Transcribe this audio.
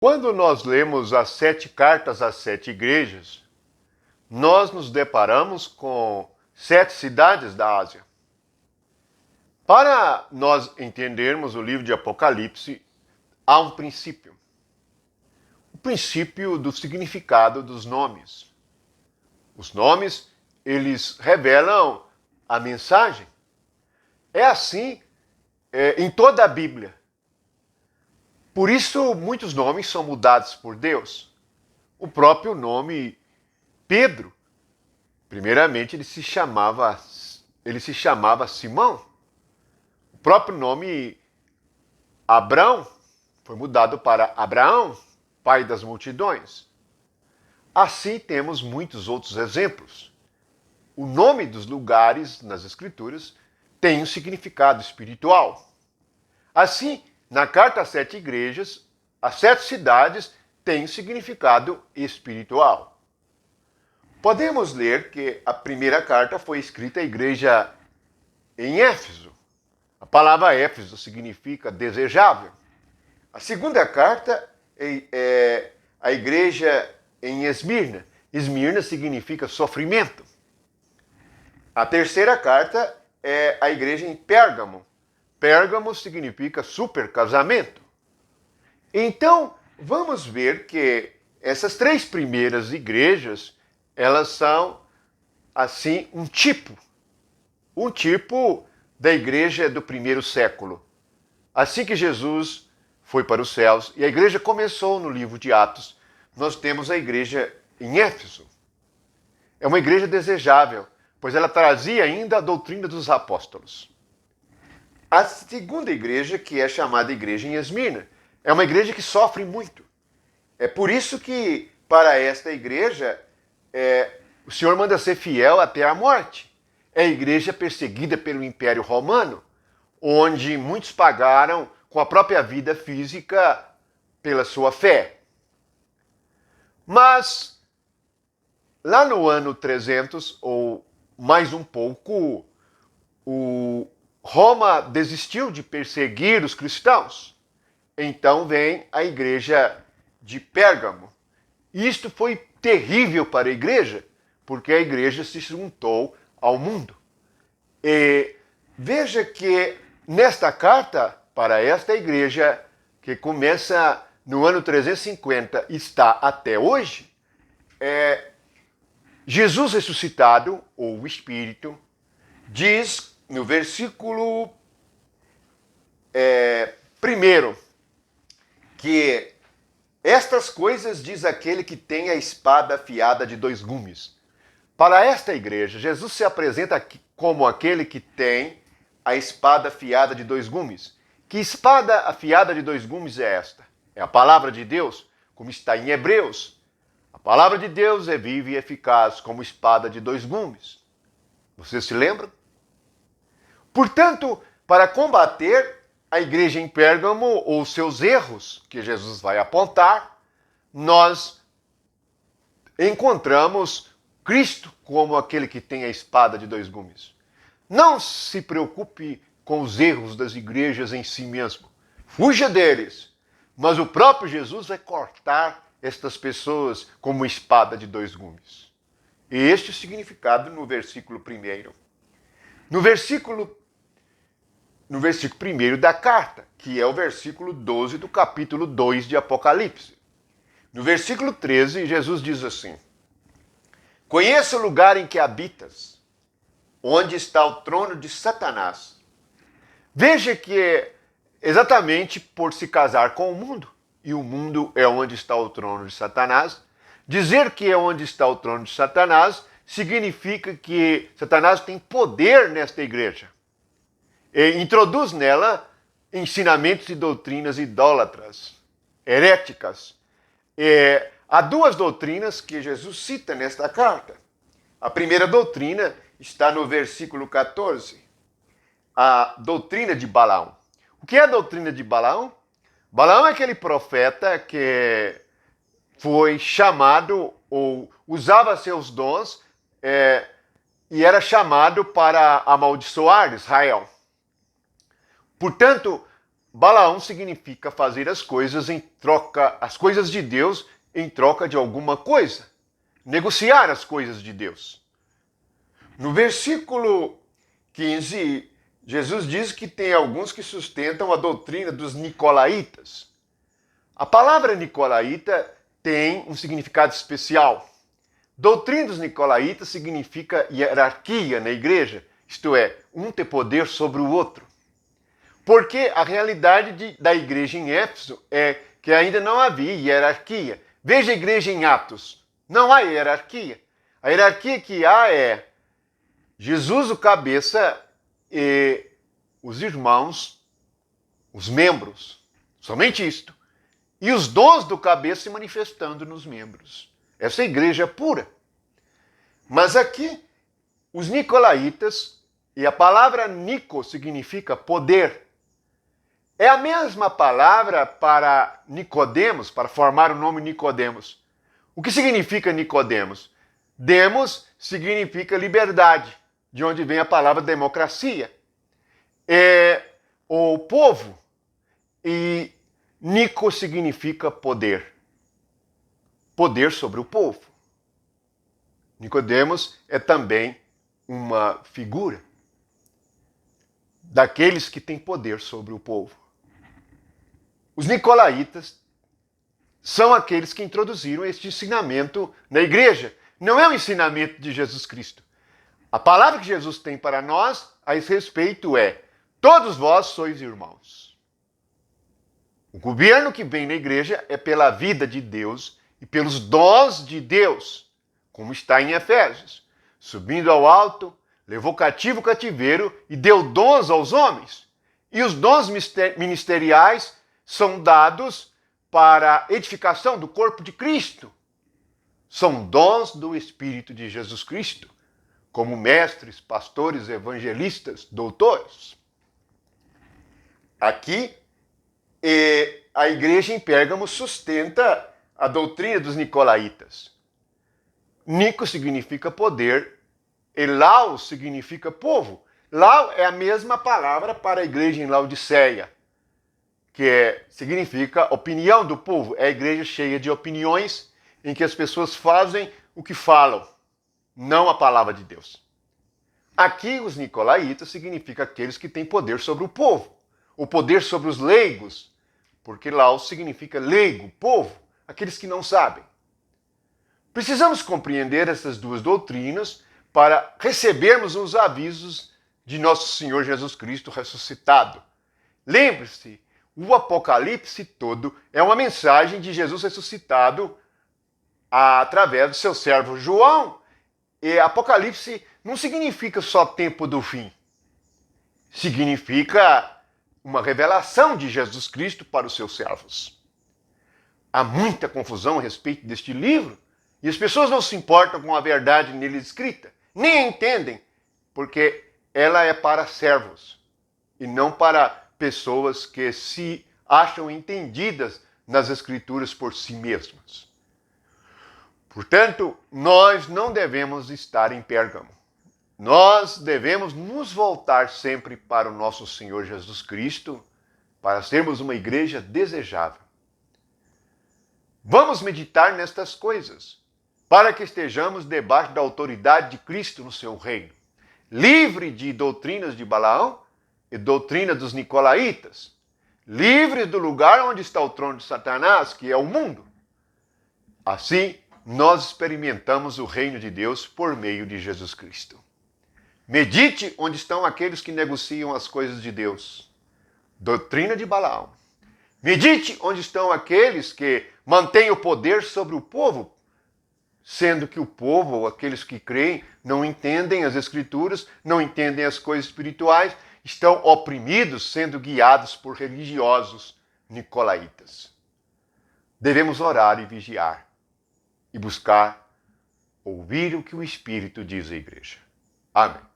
Quando nós lemos as 7 cartas às 7 igrejas, nós nos deparamos com 7 cidades da Ásia. Para nós entendermos o livro de Apocalipse, há um princípio. O princípio do significado dos nomes. Os nomes, eles revelam a mensagem. É assim em toda a Bíblia. Por isso, muitos nomes são mudados por Deus. O próprio nome Pedro, primeiramente ele se chamava Simão. O próprio nome Abrão foi mudado para Abraão, pai das multidões. Assim temos muitos outros exemplos. O nome dos lugares nas Escrituras tem um significado espiritual. Assim, na carta às 7 igrejas, as 7 cidades têm um significado espiritual. Podemos ler que a primeira carta foi escrita à igreja em Éfeso. A palavra Éfeso significa desejável. A segunda carta é a igreja em Esmirna. Esmirna significa sofrimento. A terceira carta é a igreja em Pérgamo. Pérgamo significa super casamento. Então, vamos ver que essas 3 primeiras igrejas, elas são, assim, um tipo da igreja do primeiro século. Assim que Jesus foi para os céus e a igreja começou no livro de Atos, nós temos a igreja em Éfeso. É uma igreja desejável, pois ela trazia ainda a doutrina dos apóstolos. A segunda igreja, que é chamada igreja em Esmirna, é uma igreja que sofre muito. É por isso que, para esta igreja, o Senhor manda ser fiel até a morte. É a igreja perseguida pelo Império Romano, onde muitos pagaram com a própria vida física pela sua fé. Mas, lá no ano 300, ou mais um pouco, Roma desistiu de perseguir os cristãos. Então vem a igreja de Pérgamo. Isto foi terrível para a igreja, porque a igreja se juntou ao mundo. E veja que nesta carta, para esta igreja, que começa no ano 350 e está até hoje, Jesus ressuscitado, ou o Espírito, diz no versículo 1 que estas coisas diz aquele que tem a espada afiada de 2 gumes. Para esta igreja, Jesus se apresenta como aquele que tem a espada afiada de 2 gumes. Que espada afiada de 2 gumes é esta? É a palavra de Deus, como está em Hebreus. A palavra de Deus é viva e eficaz como espada de 2 gumes. Vocês se lembram? Portanto, para combater a igreja em Pérgamo ou seus erros que Jesus vai apontar, nós encontramos Cristo como aquele que tem a espada de 2 gumes. Não se preocupe com os erros das igrejas em si mesmo. Fuja deles. Mas o próprio Jesus vai cortar estas pessoas como espada de 2 gumes. E este é o significado no versículo 1. No versículo 1 da carta, que é o versículo 12 do capítulo 2 de Apocalipse. No versículo 13, Jesus diz assim: Conheça o lugar em que habitas, onde está o trono de Satanás. Veja que exatamente por se casar com o mundo, e o mundo é onde está o trono de Satanás, dizer que é onde está o trono de Satanás significa que Satanás tem poder nesta igreja. E introduz nela ensinamentos e doutrinas idólatras, heréticas. Há 2 doutrinas que Jesus cita nesta carta. A primeira doutrina está no versículo 14, a doutrina de Balaão. O que é a doutrina de Balaão? Balaão é aquele profeta que foi chamado ou usava seus dons e era chamado para amaldiçoar Israel. Portanto, Balaão significa fazer as coisas de Deus em troca de alguma coisa. Negociar as coisas de Deus. No versículo 15, Jesus diz que tem alguns que sustentam a doutrina dos nicolaítas. A palavra nicolaíta tem um significado especial. Doutrina dos nicolaítas significa hierarquia na igreja, isto é, um ter poder sobre o outro. Porque a realidade da igreja em Éfeso é que ainda não havia hierarquia. Veja a igreja em Atos, não há hierarquia. A hierarquia que há é Jesus, o cabeça, e os irmãos, os membros, somente isto. E os dons do cabeça se manifestando nos membros. Essa é a igreja pura. Mas aqui, os nicolaítas, e a palavra nico significa poder, é a mesma palavra para Nicodemos, para formar o nome Nicodemos. O que significa Nicodemos? Demos significa liberdade, de onde vem a palavra democracia. É o povo, e Nico significa poder. Poder sobre o povo. Nicodemos é também uma figura daqueles que têm poder sobre o povo. Os nicolaítas são aqueles que introduziram este ensinamento na igreja. Não é o ensinamento de Jesus Cristo. A palavra que Jesus tem para nós a esse respeito é: todos vós sois irmãos. O governo que vem na igreja é pela vida de Deus e pelos dons de Deus, como está em Efésios. Subindo ao alto, levou cativo o cativeiro e deu dons aos homens. E os dons ministeriais são dados para a edificação do corpo de Cristo. São dons do Espírito de Jesus Cristo, como mestres, pastores, evangelistas, doutores. Aqui, a igreja em Pérgamo sustenta a doutrina dos nicolaítas. Nico significa poder, e Laos significa povo. Lau é a mesma palavra para a igreja em Laodiceia, que significa opinião do povo. É a igreja cheia de opiniões, em que as pessoas fazem o que falam, não a palavra de Deus. Aqui, os nicolaítas significa aqueles que têm poder sobre o povo, o poder sobre os leigos, porque Laos significa leigo, povo, aqueles que não sabem. Precisamos compreender essas duas doutrinas para recebermos os avisos de nosso Senhor Jesus Cristo ressuscitado. Lembre-se, o Apocalipse todo é uma mensagem de Jesus ressuscitado através do seu servo João. E Apocalipse não significa só tempo do fim. Significa uma revelação de Jesus Cristo para os seus servos. Há muita confusão a respeito deste livro e as pessoas não se importam com a verdade nele escrita, nem a entendem, porque ela é para servos e não para pessoas que se acham entendidas nas Escrituras por si mesmas. Portanto, nós não devemos estar em Pérgamo. Nós devemos nos voltar sempre para o nosso Senhor Jesus Cristo, para sermos uma igreja desejável. Vamos meditar nestas coisas, para que estejamos debaixo da autoridade de Cristo no seu reino, livre de doutrinas de Balaão e doutrina dos nicolaítas, livres do lugar onde está o trono de Satanás, que é o mundo. Assim, nós experimentamos o reino de Deus por meio de Jesus Cristo. Medite onde estão aqueles que negociam as coisas de Deus. Doutrina de Balaão. Medite onde estão aqueles que mantêm o poder sobre o povo, sendo que o povo, ou aqueles que creem, não entendem as Escrituras, não entendem as coisas espirituais, estão oprimidos, sendo guiados por religiosos nicolaítas. Devemos orar e vigiar e buscar ouvir o que o Espírito diz à igreja. Amém.